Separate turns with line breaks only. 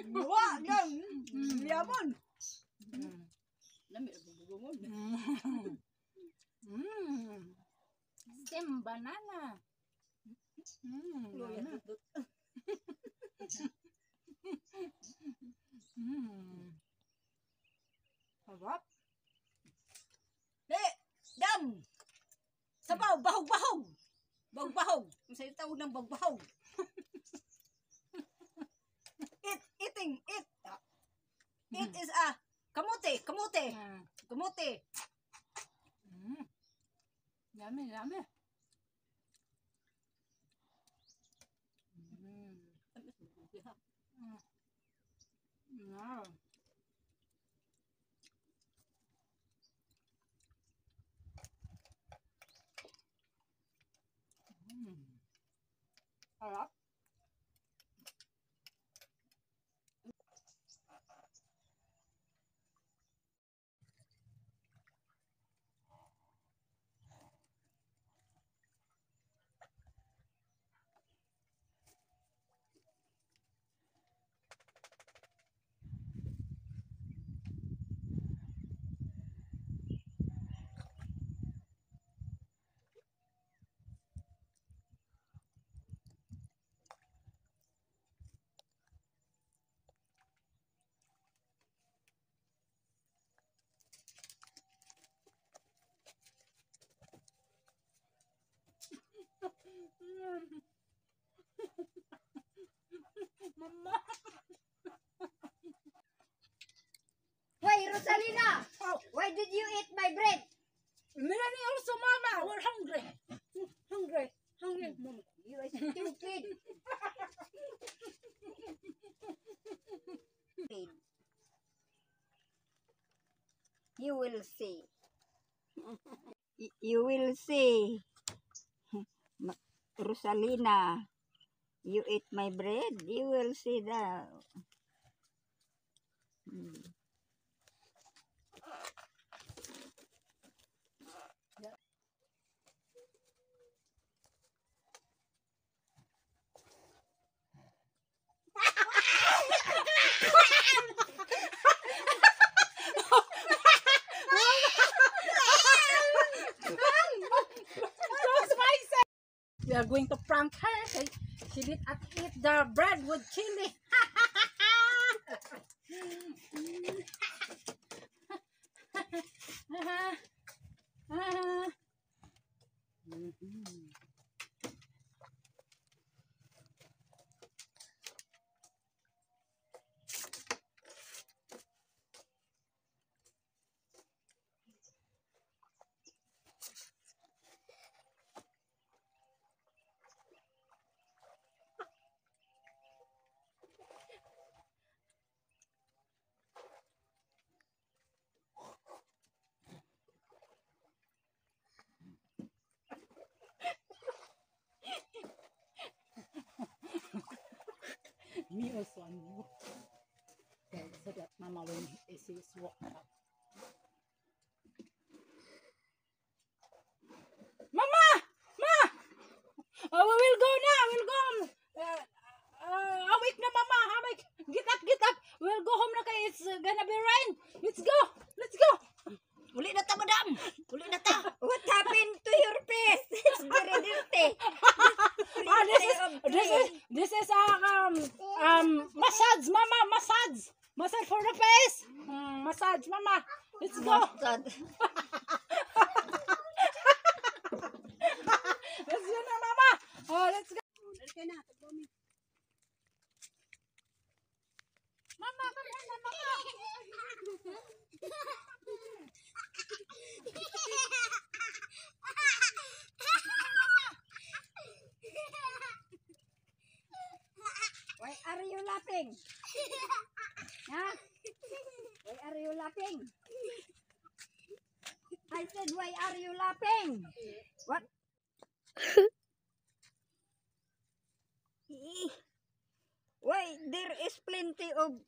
Buwa lang. Yamon. Lami bubungon.
Stem banana.
Harap. Dam. Sabaw, bahog-bahog. Bahog-bahog. Ang sa'yo tawag ng bahog-bahog. Eating. It is a kamote. Kamote.
Yummy. Wow. Harap. Mama.
Why, Rosalina? Why did you eat my bread?
Melanie also, Mama. We're hungry.
Hungry. Mom, you are stupid. You will see. You will see. Rosalina, you eat my bread. You will see that.
We are going to prank her. She did not eat the bread with chili. Me also, I knew. So that Mama when she sees walk up. Mama! Ma! Oh, we will go now. We'll go home. Awake na, Mama. Awake. Get up. We'll go home na kay it's gonna be rain. Let's go.
Uli na ta, madam.
What happened to your face? It's very dirty.
This is massage, Mama. Massage for the face. Massage, Mama. Let's go. Let's go na, Mama. Oh, let's go. Mama, come on, Mama.
Why are you laughing? Huh? Why are you laughing? I said, why are you laughing? What? Why, there is plenty of